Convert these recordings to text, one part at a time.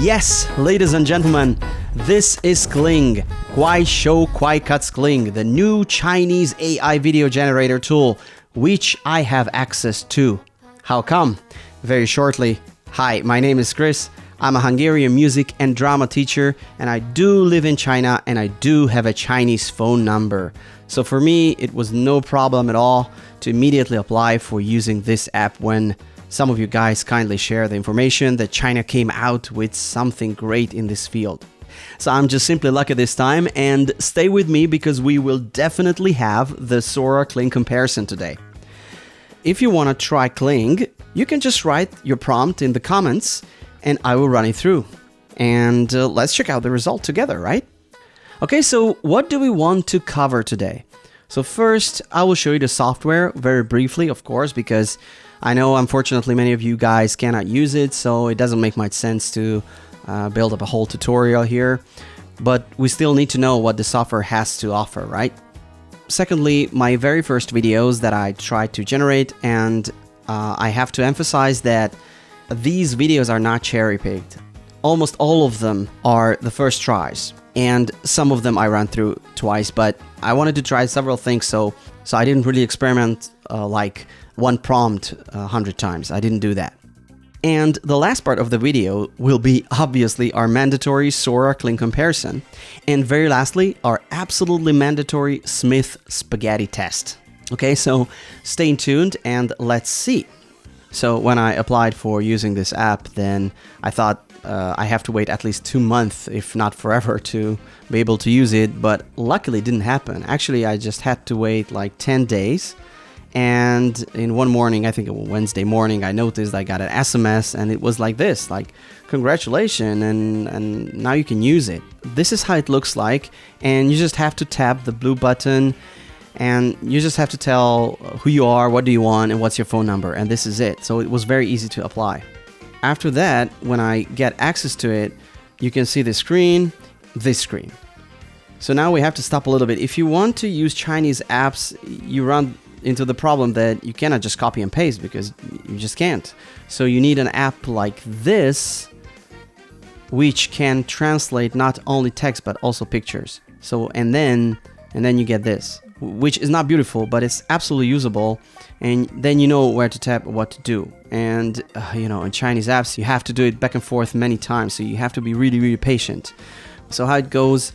Yes, ladies and gentlemen, this is Kling, Kwaishou KwaiCut's Kling, the new Chinese AI video generator tool, which I have access to. How come? Very shortly. Hi, my name is Chris. I'm a Hungarian music and drama teacher, and I do live in China, and I do have a Chinese phone number. So for me, it was no problem at all to immediately apply for using this app when some of you guys kindly share the information that China came out with something great in this field. So I'm just simply lucky this time, and stay with me because we will definitely have the Sora Kling comparison today. If you want to try Kling, you can just write your prompt in the comments and I will run it through. And let's check out the result together, right? Okay, so what do we want to cover today? So first, I will show you the software very briefly, of course, because I know unfortunately many of you guys cannot use it, so it doesn't make much sense to build up a whole tutorial here. But we still need to know what the software has to offer, right? Secondly, my very first videos that I tried to generate, and I have to emphasize that these videos are not cherry-picked. Almost all of them are the first tries, and some of them I ran through twice, but I wanted to try several things, so I didn't really experiment like one prompt 100 times. I didn't do that. And the last part of the video will be obviously our mandatory Sora Kling comparison, and very lastly, our absolutely mandatory Smith spaghetti test. Okay, so stay tuned and let's see. So when I applied for using this app, then I thought I have to wait at least 2 months, if not forever, to be able to use it. But luckily it didn't happen. Actually, I just had to wait like 10 days. And in one morning, I think it was Wednesday morning, I noticed I got an SMS and it was like this, like, congratulations, and now you can use it. This is how it looks like. And you just have to tap the blue button. And you just have to tell who you are, what do you want, and what's your phone number, and this is it. So it was very easy to apply. After that, when I get access to it, you can see this screen. So now we have to stop a little bit. If you want to use Chinese apps, you run into the problem that you cannot just copy and paste because you just can't. So you need an app like this, which can translate not only text but also pictures. So and then you get this, which is not beautiful, but it's absolutely usable, and then you know where to tap, what to do. And you know, in Chinese apps, you have to do it back and forth many times, so you have to be really, really patient. So how it goes,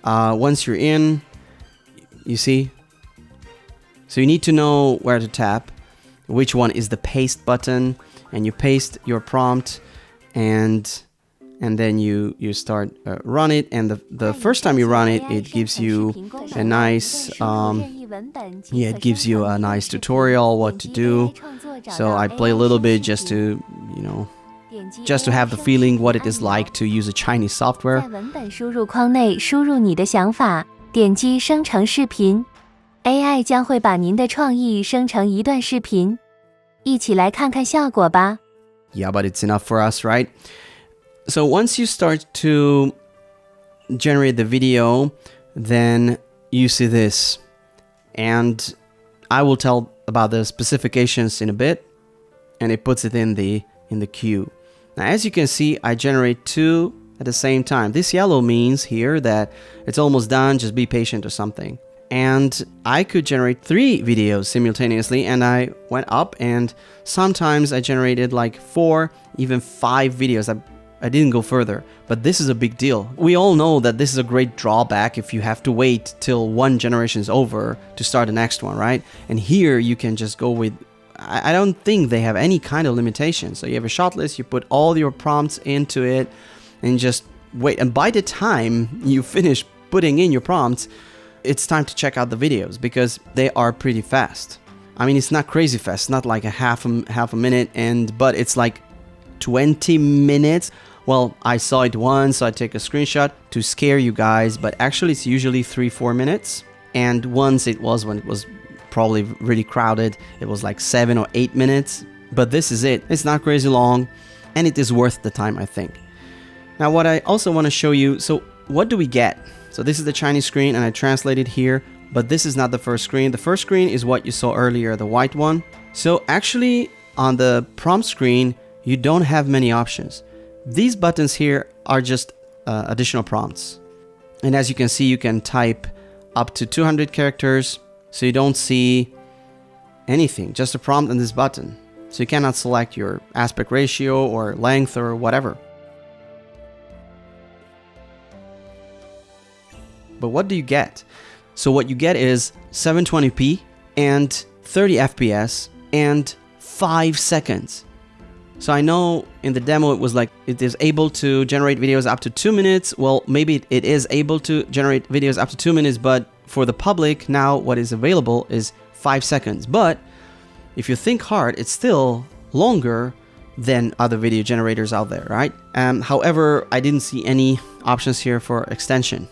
once you're in, you see, so you need to know where to tap, which one is the paste button, and you paste your prompt, and then you start run it, and the first time you run it, it gives you a nice it gives you a nice tutorial what to do. So I play a little bit just to, you know, just to have the feeling what it is like to use a Chinese software. 在文本输入框内输入你的想法，点击生成视频 ，AI 将会把您的创意生成一段视频，一起来看看效果吧。 Yeah, but it's enough for us, right? So once you start to generate the video, then you see this. And I will tell about the specifications in a bit, and it puts it in the queue. Now, as you can see, I generate 2 at the same time. This yellow means here that it's almost done, just be patient or something. And I could generate 3 videos simultaneously, and I went up, and sometimes I generated like 4, even 5 videos. I didn't go further, but this is a big deal. We all know that this is a great drawback if you have to wait till one generation is over to start the next one, right? And here you can just go with, I don't think they have any kind of limitation. So you have a shot list, you put all your prompts into it and just wait. And by the time you finish putting in your prompts, it's time to check out the videos because they are pretty fast. I mean, it's not crazy fast, not like a half a minute, but it's like 20 minutes. Well, I saw it once, so I take a screenshot to scare you guys, but actually it's usually 3-4 minutes. And once it was when it was probably really crowded, it was like 7 or 8 minutes. But this is it. It's not crazy long, and it is worth the time, I think. Now, what I also want to show you, so what do we get? So this is the Chinese screen, and I translated here, but this is not the first screen. The first screen is what you saw earlier, the white one. So actually, on the prompt screen, you don't have many options. These buttons here are just additional prompts. And as you can see, you can type up to 200 characters. So you don't see anything, just a prompt and this button. So you cannot select your aspect ratio or length or whatever. But what do you get? So what you get is 720p and 30 FPS and 5 seconds. So I know in the demo it was like it is able to generate videos up to 2 minutes. Well, maybe it is able to generate videos up to 2 minutes, but for the public now what is available is 5 seconds. But if you think hard, it's still longer than other video generators out there, right? However, I didn't see any options here for extension.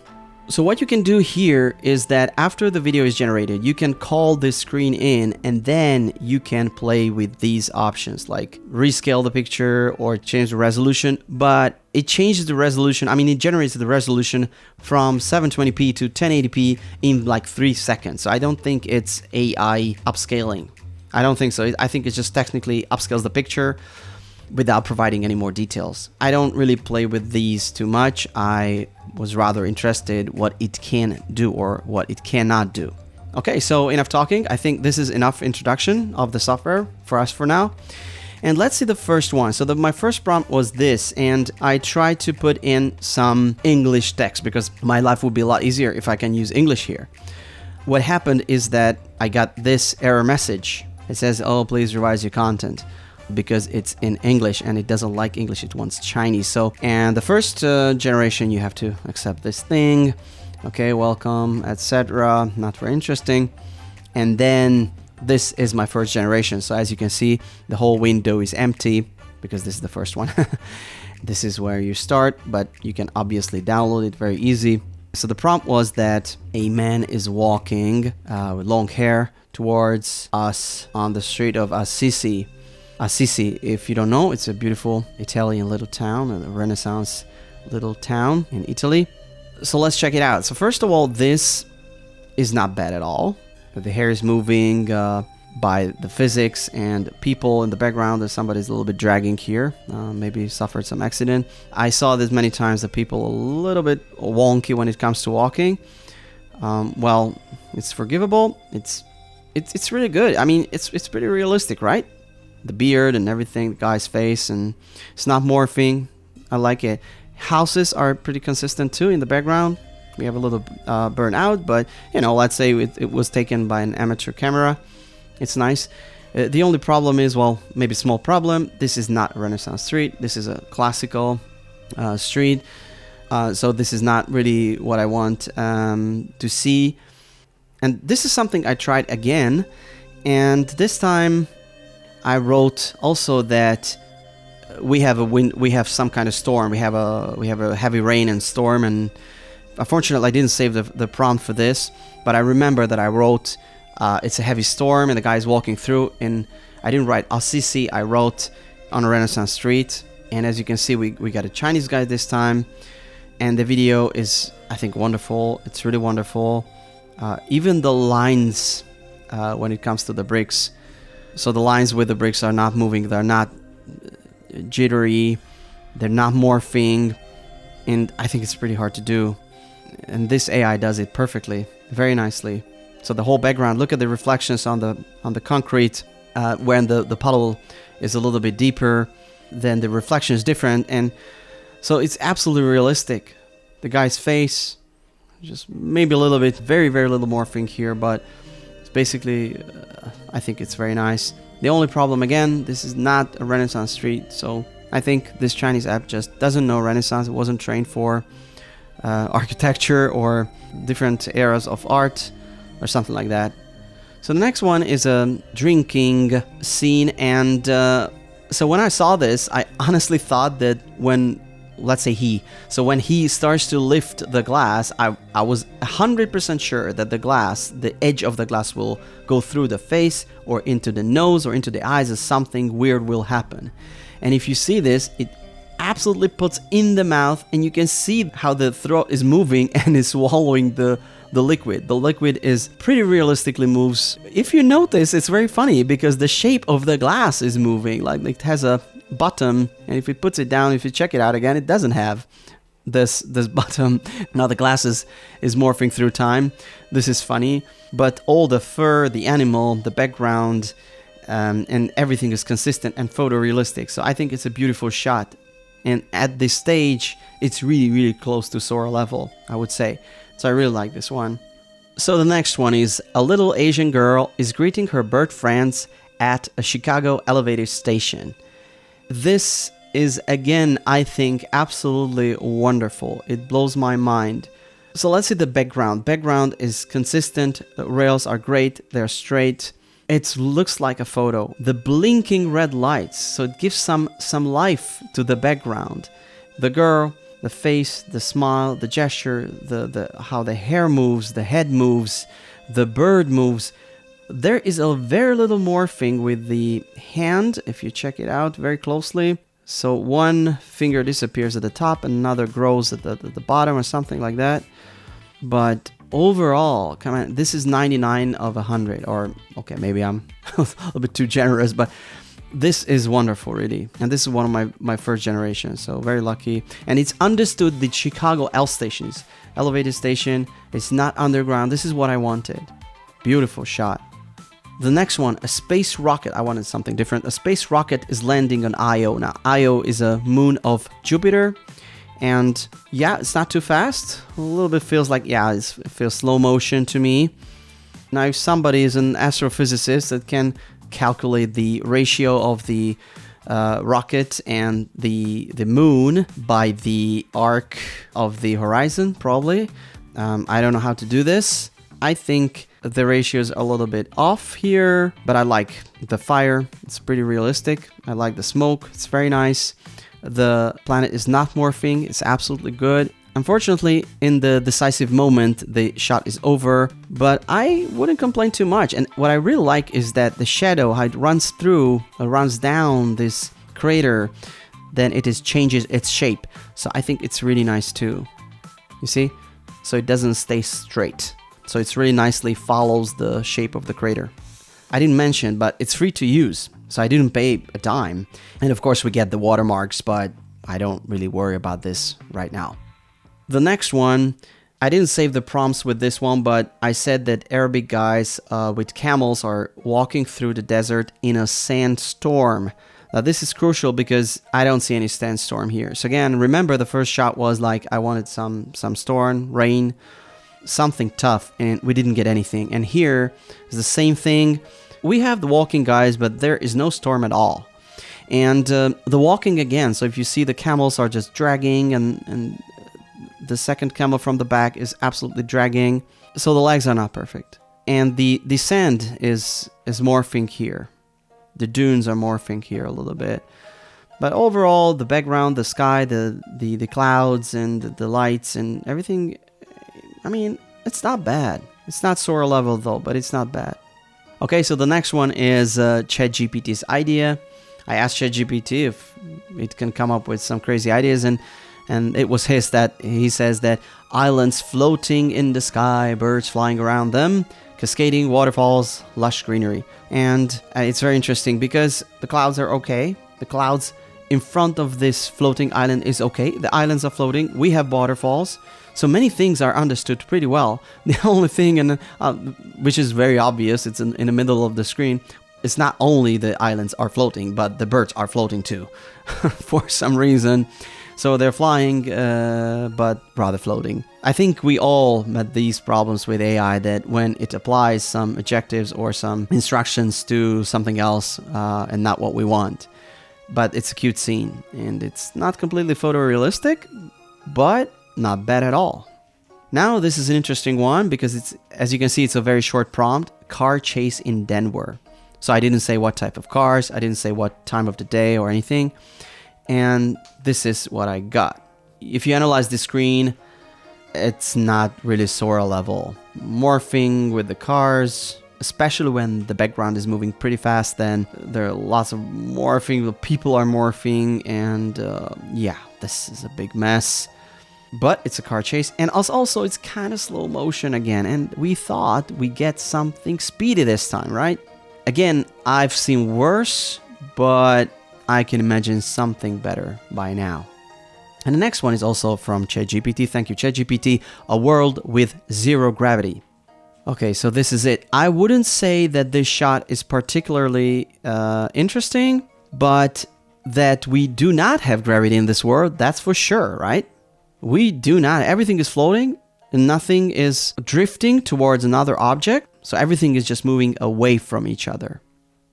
So what you can do here is that after the video is generated, you can call this screen in and then you can play with these options like rescale the picture or change the resolution. But it changes the resolution. I mean, it generates the resolution from 720p to 1080p in like 3 seconds. So I don't think it's AI upscaling. I don't think so. I think it just technically upscales the picture without providing any more details. I don't really play with these too much. I was rather interested what it can do or what it cannot do. Okay, so enough talking. I think this is enough introduction of the software for us for now. And let's see the first one. So my first prompt was this, and I tried to put in some English text because my life would be a lot easier if I can use English here. What happened is that I got this error message. It says, oh, please revise your content, because it's in English and it doesn't like English, it wants Chinese. So, and the first generation, you have to accept this thing. Okay, welcome, etc. Not very interesting. And then this is my first generation. So as you can see, the whole window is empty because this is the first one. This is where you start, but you can obviously download it very easy. So the prompt was that a man is walking with long hair towards us on the street of Assisi. Assisi, if you don't know, it's a beautiful Italian little town, a Renaissance little town in Italy. So let's check it out. So first of all, this is not bad at all. The hair is moving by the physics and people in the background. There's somebody's a little bit dragging here, maybe suffered some accident. I saw this many times that people a little bit wonky when it comes to walking. Well, it's forgivable. It's really good. I mean, it's pretty realistic, right? The beard and everything, the guy's face, and it's not morphing. I like it. Houses are pretty consistent too in the background. We have a little burnout, but you know, let's say it was taken by an amateur camera. It's nice. The only problem is, well, maybe small problem. This is not a Renaissance street. This is a classical street. So this is not really what I want to see. And this is something I tried again, and this time I wrote also that we have some kind of storm. We have a heavy rain and storm, and unfortunately I didn't save the prompt for this, but I remember that I wrote it's a heavy storm and the guy's walking through, and I didn't write Assisi, I wrote on a Renaissance street. And as you can see, we got a Chinese guy this time, and the video is, I think, wonderful. It's really wonderful. Even the lines when it comes to the bricks. So the lines with the bricks are not moving, they're not jittery, they're not morphing, and I think it's pretty hard to do. And this AI does it perfectly, very nicely. So the whole background, look at the reflections on the concrete, when the puddle is a little bit deeper, then the reflection is different, and so it's absolutely realistic. The guy's face, just maybe a little bit, very, very little morphing here, but basically, I think it's very nice. The only problem, again, this is not a Renaissance street, so I think this Chinese app just doesn't know Renaissance. It wasn't trained for architecture or different eras of art or something like that. So the next one is a drinking scene, and so when I saw this, I honestly thought that when, let's say when he starts to lift the glass, I was 100% sure that the edge of the glass will go through the face or into the nose or into the eyes, and something weird will happen. And if you see this, it absolutely puts in the mouth, and you can see how the throat is moving and is swallowing the liquid. The liquid is pretty realistically moves. If you notice, it's very funny because the shape of the glass is moving. Like it has a bottom, and if it puts it down, if you check it out again, it doesn't have this bottom. Now the glass is morphing through time. This is funny, but all the fur, the animal, the background, and everything is consistent and photorealistic. So I think it's a beautiful shot. And at this stage, it's really, really close to Sora level, I would say. So I really like this one. So the next one is a little Asian girl is greeting her bird friends at a Chicago elevator station. This is, again, I think, absolutely wonderful. It blows my mind. So let's see the background. Background is consistent. The rails are great. They're straight. It looks like a photo. The blinking red lights, so it gives some life to the background. The girl, the face, the smile, the gesture, the how the hair moves, the head moves, the bird moves. There is a very little morphing with the hand, if you check it out very closely. So one finger disappears at the top and another grows at the bottom or something like that. But overall, come on, this is 99 of 100. Or, okay, maybe I'm a little bit too generous, but this is wonderful, really. And this is one of my first generation, so very lucky. And it's understood the Chicago L stations. Elevated station, it's not underground. This is what I wanted. Beautiful shot. The next one, a space rocket. I wanted something different. A space rocket is landing on Io. Now, Io is a moon of Jupiter. And yeah, it's not too fast. A little bit feels like, yeah, it feels slow motion to me. Now, if somebody is an astrophysicist that can calculate the ratio of the rocket and the moon by the arc of the horizon, probably. I don't know how to do this. I think the ratio is a little bit off here, but I like the fire. It's pretty realistic. I like the smoke. It's very nice. The planet is not morphing. It's absolutely good. Unfortunately, in the decisive moment, the shot is over, but I wouldn't complain too much. And what I really like is that the shadow, how it runs down this crater, then changes its shape. So I think it's really nice too. You see? So it doesn't stay straight. So it's really nicely follows the shape of the crater. I didn't mention, but it's free to use. So I didn't pay a dime. And of course we get the watermarks, but I don't really worry about this right now. The next one, I didn't save the prompts with this one, but I said that Arabic guys with camels are walking through the desert in a sandstorm. Now this is crucial because I don't see any sandstorm here. So again, remember the first shot was like I wanted some storm, rain, something tough, and we didn't get anything. And here is the same thing. We have the walking guys, but there is no storm at all. And the walking again, so if you see the camels are just dragging and the second camel from the back is absolutely dragging. So the legs are not perfect. And the sand is morphing here. The dunes are morphing here a little bit. But overall, the background, the sky, the clouds and the lights and everything, I mean, it's not bad. It's not Sora level though, but it's not bad. Okay, so the next one is ChatGPT's idea. I asked ChatGPT if it can come up with some crazy ideas, and it was he says that islands floating in the sky, birds flying around them, cascading waterfalls, lush greenery. And it's very interesting because the clouds are okay. The clouds in front of this floating island is okay. The islands are floating. We have waterfalls. So many things are understood pretty well. The only thing, which is very obvious, it's in the middle of the screen, it's not only the islands are floating, but the birds are floating too, for some reason. So they're flying, but rather floating. I think we all met these problems with AI, that when it applies some adjectives or some instructions to something else and not what we want. But it's a cute scene, and it's not completely photorealistic, but not bad at all. Now this is an interesting one because it's, as you can see, it's a very short prompt. Car chase in Denver. So I didn't say what type of cars, I didn't say what time of the day or anything. And this is what I got. If you analyze the screen, it's not really Sora level. Morphing with the cars, especially when the background is moving pretty fast. Then there are lots of morphing, the people are morphing, and yeah, this is a big mess. But it's a car chase, and also it's kind of slow motion again, and we thought we get something speedy this time, right? Again, I've seen worse, but I can imagine something better by now. And the next one is also from ChatGPT. Thank you, ChatGPT. A world with zero gravity. Okay, so this is it. I wouldn't say that this shot is particularly interesting, but that we do not have gravity in this world, that's for sure, right? We do not. Everything is floating and nothing is drifting towards another object. So everything is just moving away from each other.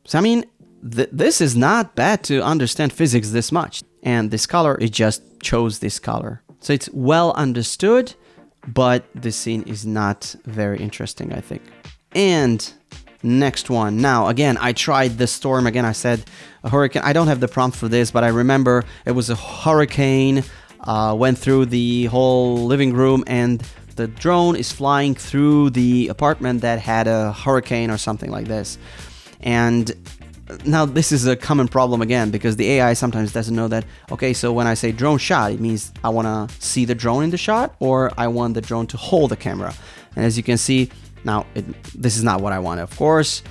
So I mean, this is not bad to understand physics this much. And this color, it just chose this color. So it's well understood, but the scene is not very interesting, I think. And next one. Now, again, I tried the storm. Again, I said a hurricane. I don't have the prompt for this, but I remember it was a hurricane. Went through the whole living room, and the drone is flying through the apartment that had a hurricane or something like this. And now this is a common problem again, because the AI sometimes doesn't know that, okay, so when I say drone shot, it means I want to see the drone in the shot, or I want the drone to hold the camera. And as you can see, now this is not what I want, of course.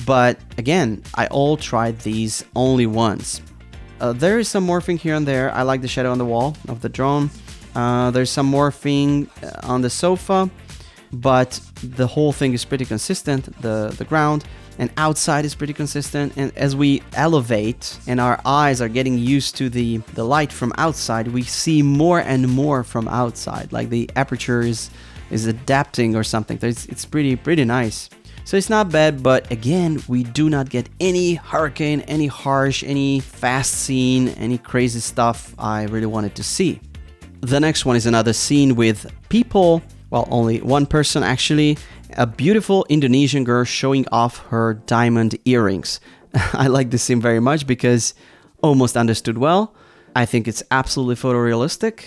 But again, I all tried these only once. There is some morphing here and there. I like the shadow on the wall of the drone. There's some morphing on the sofa, but the whole thing is pretty consistent, the ground, and outside is pretty consistent. And as we elevate and our eyes are getting used to the light from outside, we see more and more from outside, like the aperture is adapting or something. It's pretty nice. So it's not bad, but again, we do not get any hurricane, any harsh, any fast scene, any crazy stuff I really wanted to see. The next one is another scene with people, well, only one person actually, a beautiful Indonesian girl showing off her diamond earrings. I like this scene very much because almost understood well. I think it's absolutely photorealistic.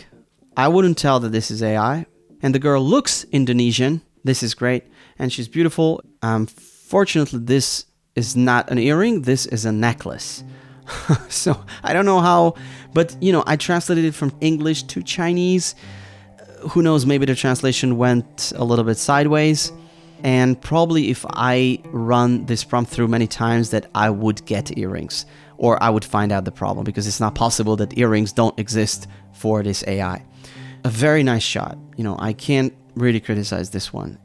I wouldn't tell that this is AI. And the girl looks Indonesian. This is great. And she's beautiful. Fortunately, this is not an earring. This is a necklace. So I don't know how, but I translated it from English to Chinese. Who knows, maybe the translation went a little bit sideways. And probably if I run this prompt through many times, that I would get earrings, or I would find out the problem, because it's not possible that earrings don't exist for this AI. A very nice shot. I can't really criticize this one.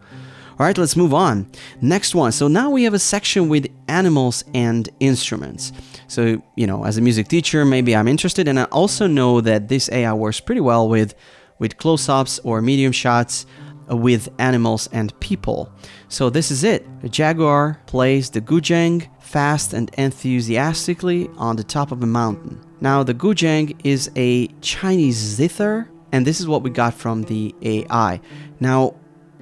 All right, let's move on. Next one. So now we have a section with animals and instruments. So, as a music teacher, maybe I'm interested, and I also know that this AI works pretty well with close-ups or medium shots with animals and people. So this is it. A jaguar plays the guzheng fast and enthusiastically on the top of a mountain. Now, the guzheng is a Chinese zither, and this is what we got from the AI. Now,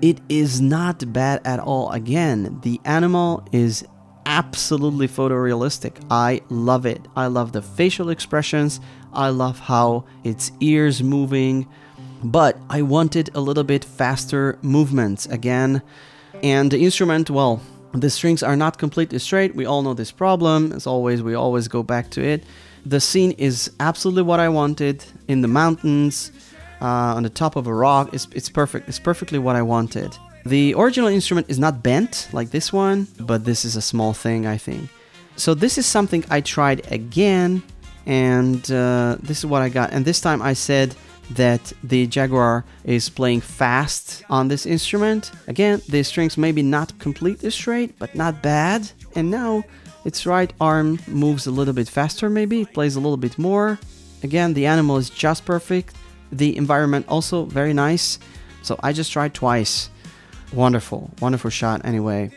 it is not bad at all. Again, the animal is absolutely photorealistic. I love it. I love the facial expressions. I love how its ears moving. But I wanted a little bit faster movements again. And the instrument, well, the strings are not completely straight. We all know this problem. As always, we always go back to it. The scene is absolutely what I wanted. In the mountains, on the top of a rock. It's perfect. It's perfectly what I wanted. The original instrument is not bent like this one, but this is a small thing, I think. So this is something I tried again, and this is what I got. And this time I said that the jaguar is playing fast on this instrument. Again, the strings maybe not completely straight, but not bad. And now its right arm moves a little bit faster, maybe. It plays a little bit more. Again, the animal is just perfect. The environment also very nice. So I just tried twice. Wonderful, wonderful shot anyway.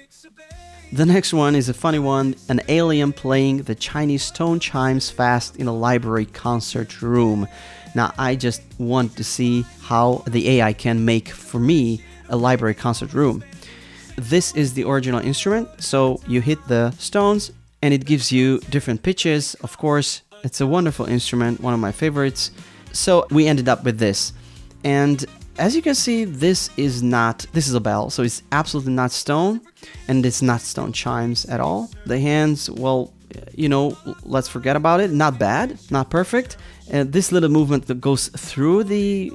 The next one is a funny one. An alien playing the Chinese stone chimes fast in a library concert room. Now I just want to see how the AI can make, for me, a library concert room. This is the original instrument. So you hit the stones and it gives you different pitches. Of course, it's a wonderful instrument, one of my favorites. So we ended up with this. And as you can see, this is a bell, so it's absolutely not stone, and it's not stone chimes at all. The hands, well, let's forget about it. Not bad, not perfect. And this little movement that goes through the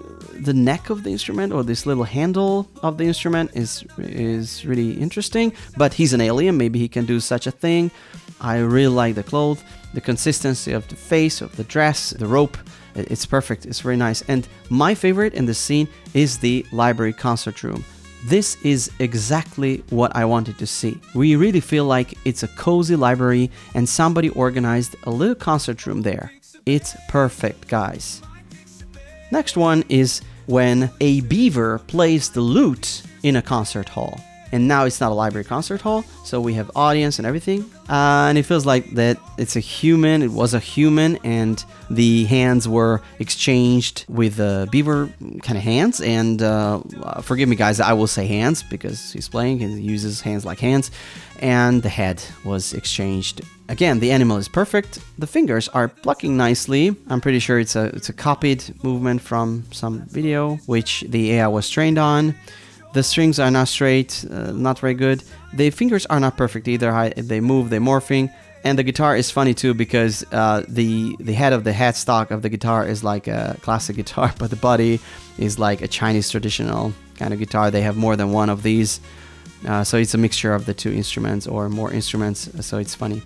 neck of the instrument, or this little handle of the instrument, is really interesting. But he's an alien, maybe he can do such a thing. I really like the clothes, the consistency of the face, of the dress, the rope. It's perfect, it's very nice. And my favorite in the scene is the library concert room. This is exactly what I wanted to see. We really feel like it's a cozy library and somebody organized a little concert room there. It's perfect, guys. Next one is when a beaver plays the lute in a concert hall. And now it's not a library concert hall, so we have audience and everything. And it feels like that it was a human, and the hands were exchanged with beaver kind of hands. And forgive me, guys, I will say hands because he's playing, he uses hands like hands. And the head was exchanged. Again, the animal is perfect. The fingers are plucking nicely. I'm pretty sure it's a copied movement from some video, which the AI was trained on. The strings are not straight, not very good. The fingers are not perfect either. They move, they're morphing. And the guitar is funny too because the head of the headstock of the guitar is like a classic guitar, but the body is like a Chinese traditional kind of guitar. They have more than one of these. So it's a mixture of the two instruments or more instruments, so it's funny.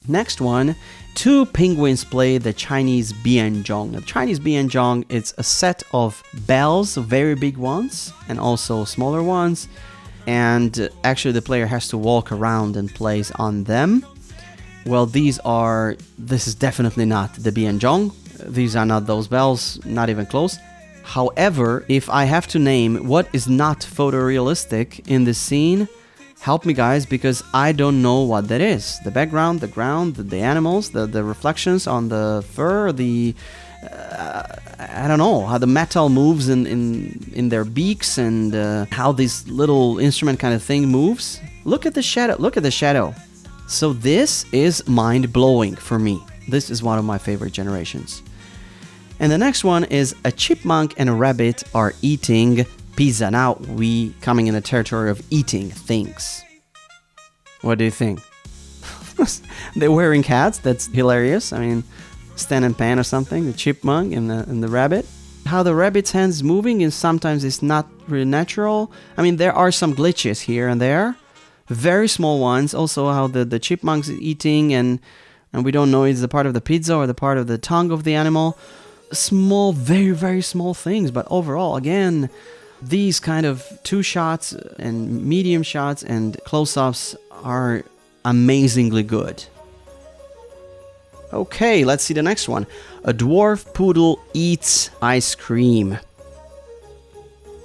Next one, two penguins play the Chinese bianzhong. The Chinese bianzhong, it's a set of bells, very big ones and also smaller ones. And actually the player has to walk around and plays on them. Well, this is definitely not the bianzhong. These are not those bells, not even close. However, if I have to name what is not photorealistic in this scene, help me, guys, because I don't know what that is. The background, the ground, the animals, the reflections on the fur, I don't know how the metal moves in their beaks, and how this little instrument kind of thing moves. Look at the shadow. So this is mind-blowing for me. This is one of my favorite generations. And the next one is a chipmunk and a rabbit are eating pizza. Now we coming in the territory of eating things. What do you think? They're wearing hats. That's hilarious. I mean, Stan and Pan or something. The chipmunk and the rabbit. How the rabbit's hands is moving and sometimes it's not really natural. I mean, there are some glitches here and there. Very small ones. Also how the chipmunk's eating and we don't know it's the part of the pizza or the part of the tongue of the animal. Small, very, very small things. But overall, again, these kind of two shots and medium shots and close-ups are amazingly good. Okay, let's see the next one. A dwarf poodle eats ice cream.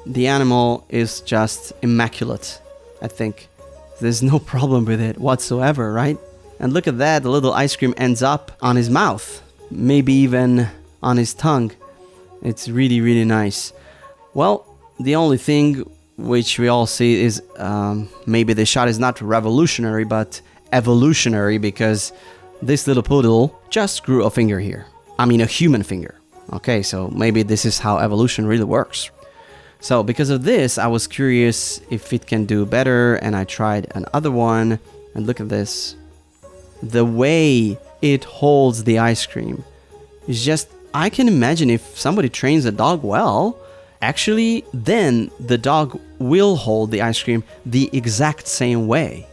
The animal is just immaculate, I think. There's no problem with it whatsoever, right? And look at that, the little ice cream ends up on his mouth, maybe even on his tongue. It's really, really nice. Well, the only thing which we all see is maybe the shot is not revolutionary, but evolutionary, because this little poodle just grew a finger here. I mean, a human finger. Okay, so maybe this is how evolution really works. So because of this, I was curious if it can do better, and I tried another one. And look at this. The way it holds the ice cream is just, I can imagine if somebody trains a dog well, actually, then the dog will hold the ice cream the exact same way.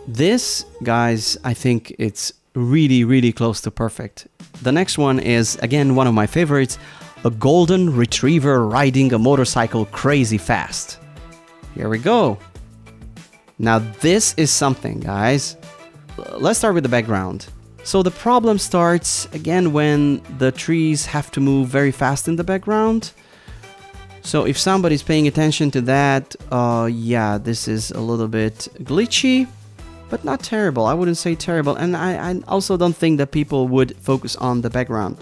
This, guys, I think it's really, really close to perfect. The next one is, again, one of my favorites, a golden retriever riding a motorcycle crazy fast. Here we go. Now, this is something, guys. Let's start with the background. So the problem starts, again, when the trees have to move very fast in the background. So if somebody's paying attention to that, yeah, this is a little bit glitchy, but not terrible. I wouldn't say terrible. And I also don't think that people would focus on the background.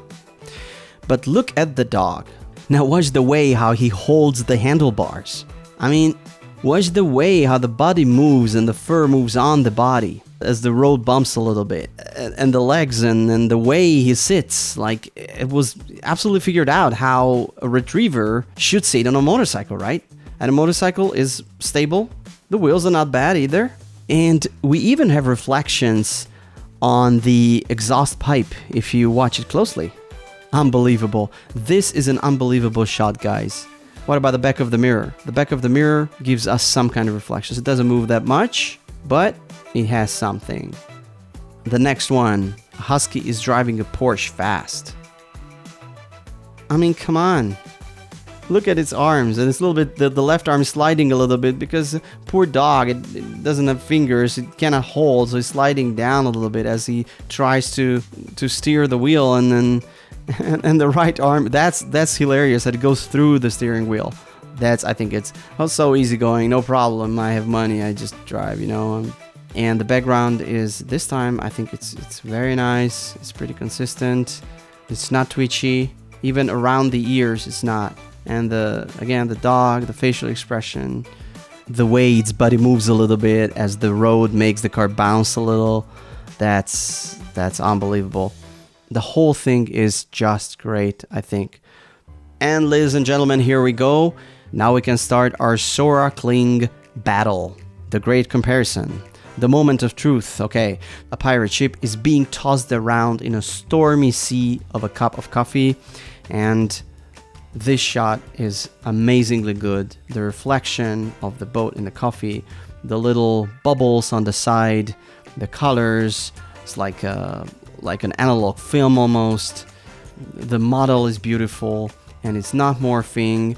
But look at the dog. Now watch the way how he holds the handlebars. I mean, watch the way how the body moves and the fur moves on the body. as the road bumps a little bit, and the legs and the way he sits, like it was absolutely figured out how a retriever should sit on a motorcycle, right? And a motorcycle is stable. The wheels are not bad either. And we even have reflections on the exhaust pipe if you watch it closely. Unbelievable. This is an unbelievable shot, guys. What about the back of the mirror? The back of the mirror gives us some kind of reflections. It doesn't move that much, but it has something. The next one, a husky is driving a Porsche fast. I mean, come on. Look at its arms, and it's a little bit, the left arm is sliding a little bit because poor dog, it doesn't have fingers, it cannot hold, so it's sliding down a little bit as he tries to steer the wheel, and then and the right arm, that's hilarious that it goes through the steering wheel. I think it's so easygoing, no problem, I have money, I just drive, And the background is, this time, I think it's very nice, it's pretty consistent, it's not twitchy, even around the ears it's not. And the dog, the facial expression, the way its body moves a little bit as the road makes the car bounce a little, that's unbelievable. The whole thing is just great, I think. And ladies and gentlemen, here we go. Now we can start our Sora Kling battle. The great comparison. The moment of truth. Okay, a pirate ship is being tossed around in a stormy sea of a cup of coffee, and this shot is amazingly good. The reflection of the boat in the coffee, the little bubbles on the side, the colors, it's like an analog film almost. The model is beautiful and it's not morphing.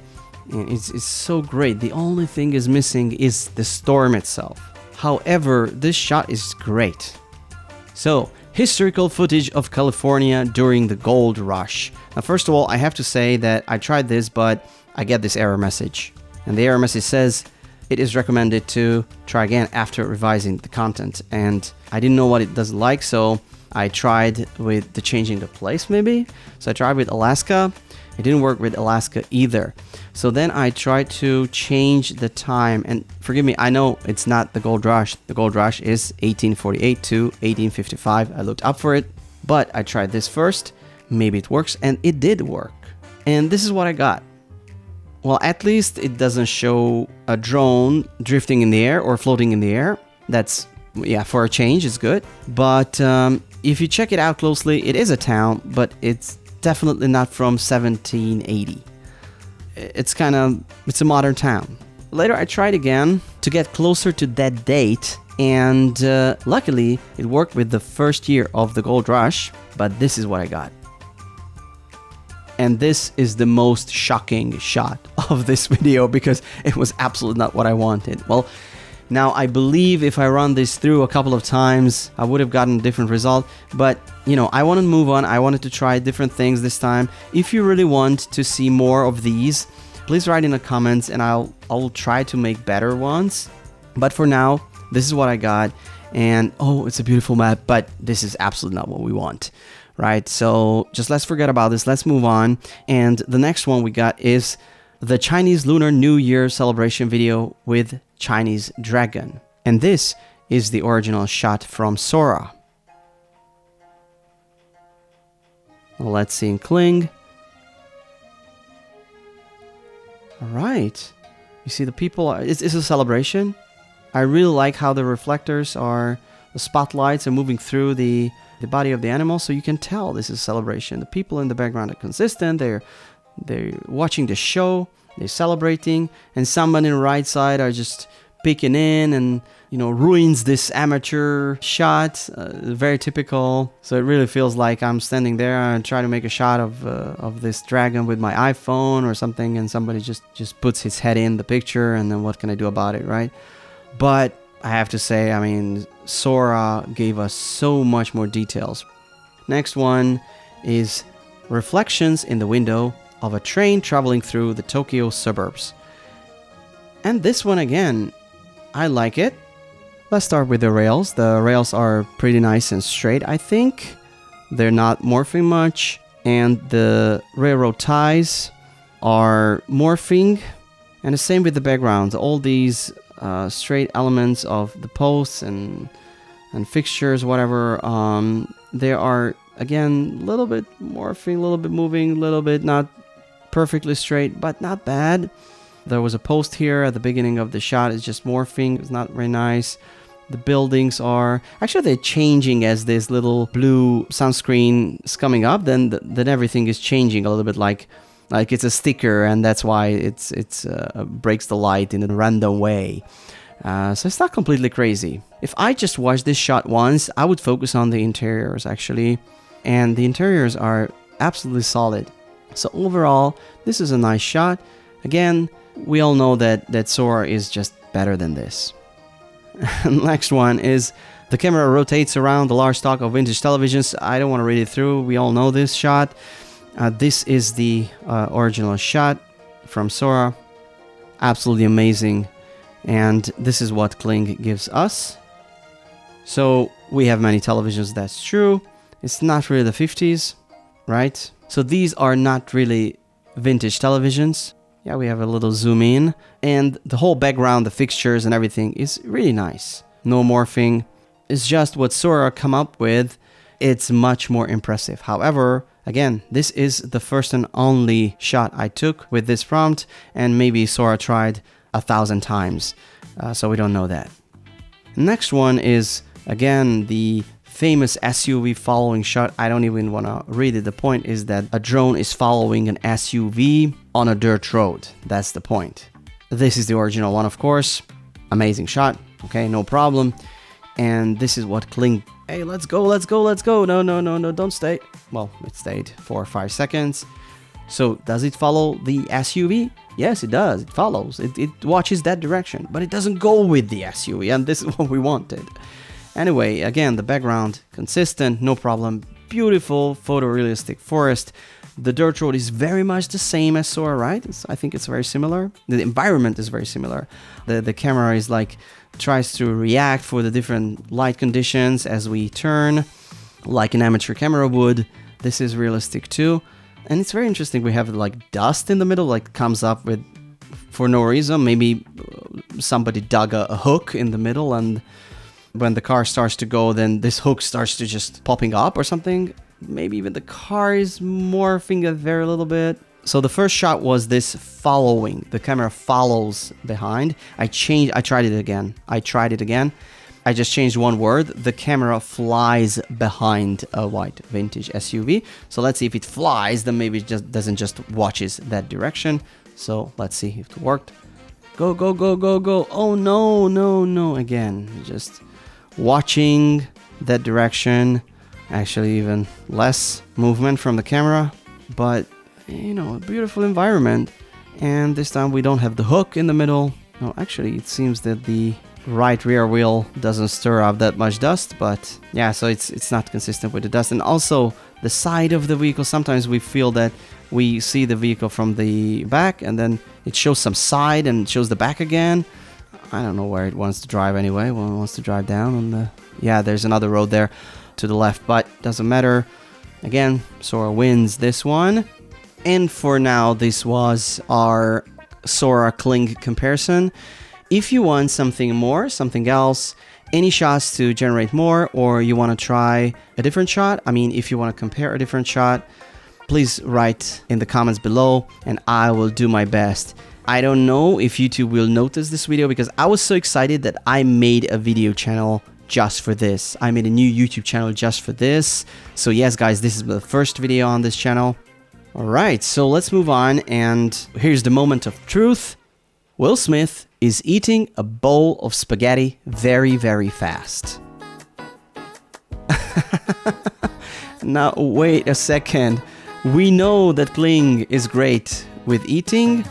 And it's so great. The only thing is missing is the storm itself. However, this shot is great. So, historical footage of California during the gold rush. Now, first of all, I have to say that I tried this, but I get this error message. And the error message says it is recommended to try again after revising the content. And I didn't know what it doesn't like, so I tried with the changing the place maybe. So I tried with Alaska. It didn't work with Alaska either. So then I tried to change the time, and forgive me, I know it's not the gold rush. The gold rush is 1848 to 1855. I looked up for it, but I tried this first. Maybe it works, and it did work. And this is what I got. Well, at least it doesn't show a drone drifting in the air or floating in the air. That's, yeah, for a change, it's good. But if you check it out closely, it is a town, but it's definitely not from 1780. It's a modern town. Later I tried again to get closer to that date, and luckily it worked with the first year of the gold rush, but this is what I got. And this is the most shocking shot of this video because it was absolutely not what I wanted. Well, now I believe if I run this through a couple of times, I would have gotten a different result, but I wanted to move on. I wanted to try different things this time. If you really want to see more of these, please write in the comments and I'll try to make better ones. But for now, this is what I got. And oh, it's a beautiful map, but this is absolutely not what we want, right? So just let's forget about this. Let's move on. And the next one we got is the Chinese Lunar New Year celebration video with Chinese dragon. And this is the original shot from Sora. Let's see in Kling. All right. You see the people, it's a celebration. I really like how the reflectors the spotlights are moving through the body of the animal, so you can tell this is a celebration. The people in the background are consistent. They're watching the show, they're celebrating, and someone in the right side are just peeking in and ruins this amateur shot. Very typical. So it really feels like I'm standing there and trying to make a shot of this dragon with my iPhone or something, and somebody just puts his head in the picture, and then what can I do about it, right? But I have to say, I mean, Sora gave us so much more details. Next one is reflections in the window of a train traveling through the Tokyo suburbs. And this one again, I like it. Let's start with the rails. The rails are pretty nice and straight, I think. They're not morphing much. And the railroad ties are morphing. And the same with the backgrounds. All these straight elements of the posts and and fixtures, whatever. They are, again, a little bit morphing, a little bit moving, a little bit not perfectly straight, but not bad. There was a post here at the beginning of the shot. It's just morphing. It's not very nice. The buildings are actually, they're changing as this little blue sunscreen is coming up. Then everything is changing a little bit, like it's a sticker, and that's why it's breaks the light in a random way. So it's not completely crazy. If I just watched this shot once, I would focus on the interiors actually, and the interiors are absolutely solid. So overall, this is a nice shot. Again, we all know that Sora is just better than this. Next one is the camera rotates around the large stock of vintage televisions. I don't want to read it through. We all know this shot. This is the original shot from Sora. Absolutely amazing. And this is what Kling gives us. So we have many televisions, that's true. It's not really the 50s, right? So these are not really vintage televisions. Yeah, we have a little zoom in, and the whole background, the fixtures and everything is really nice. No morphing. It's just what Sora come up with. It's much more impressive. However, again, this is the first and only shot I took with this prompt, and maybe Sora tried 1,000 times. So we don't know that. Next one is, again, the famous SUV following shot. I don't even want to read it. The point is that a drone is following an SUV on a dirt road. That's the point. This is the original one, of course. Amazing shot. Okay, no problem. And this is what Kling... Hey, let's go, let's go, let's go. No, don't stay. Well, it stayed for 5 seconds. So does it follow the SUV? Yes, it does. It follows. It watches that direction, but it doesn't go with the SUV, and this is what we wanted. Anyway, again, the background, consistent, no problem. Beautiful photorealistic forest. The dirt road is very much the same as Sora, right? I think it's very similar. The environment is very similar. The camera is like, tries to react for the different light conditions as we turn, like an amateur camera would. This is realistic too. And it's very interesting. We have like dust in the middle, like comes up with, for no reason. Maybe somebody dug a hook in the middle, and when the car starts to go, then this hook starts to just popping up or something. Maybe even the car is morphing a very little bit. So the first shot was this following. The camera follows behind. I tried it again. I just changed one word. The camera flies behind a white vintage SUV. So let's see if it flies, then maybe it just doesn't just watches that direction. So let's see if it worked. Go, go, go, go, go. Oh, no. Again, just watching that direction. Actually, even less movement from the camera. But, you know, a beautiful environment. And this time we don't have the hook in the middle. No, actually, it seems that the right rear wheel doesn't stir up that much dust, but yeah, so it's not consistent with the dust. And also the side of the vehicle, sometimes we feel that we see the vehicle from the back and then it shows some side and shows the back again. I don't know where it wants to drive anyway. Well, it wants to drive down on the... Yeah, there's another road there to the left, but doesn't matter. Again, Sora wins this one. And for now, this was our Sora Kling comparison. If you want something more, something else, any shots to generate more, or you want to try a different shot, I mean, if you want to compare a different shot, please write in the comments below and I will do my best. I don't know if YouTube will notice this video because I was so excited that I made a video channel just for this. I made a new YouTube channel just for this. So yes, guys, this is the first video on this channel. All right, so let's move on, and here's the moment of truth. Will Smith is eating a bowl of spaghetti very, very fast. Now, wait a second. We know that Kling is great with eating.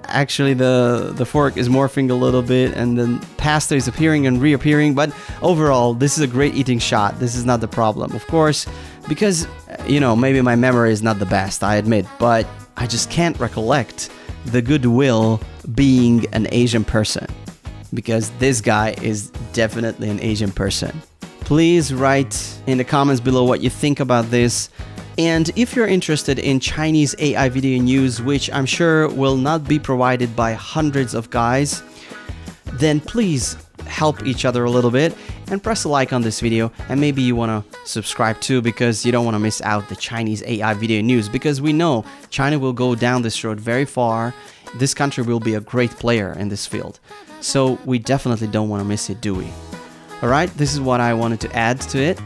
Actually, the fork is morphing a little bit, and then pasta is appearing and reappearing. But overall, this is a great eating shot. This is not the problem, of course, because, you know, maybe my memory is not the best, I admit, but I just can't recollect the goodwill being an Asian person, because this guy is definitely an Asian person. Please write in the comments below what you think about this. And if you're interested in Chinese AI video news, which I'm sure will not be provided by hundreds of guys, then please help each other a little bit and press a like on this video, and maybe you want to subscribe too, because you don't want to miss out the Chinese AI video news, because we know China will go down this road very far. This country will be a great player in this field. So we definitely don't want to miss it, do we? Alright, this is what I wanted to add to it.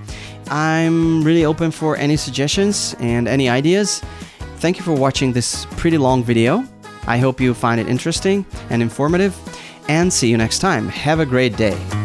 I'm really open for any suggestions and any ideas. Thank you for watching this pretty long video. I hope you find it interesting and informative, and see you next time. Have a great day.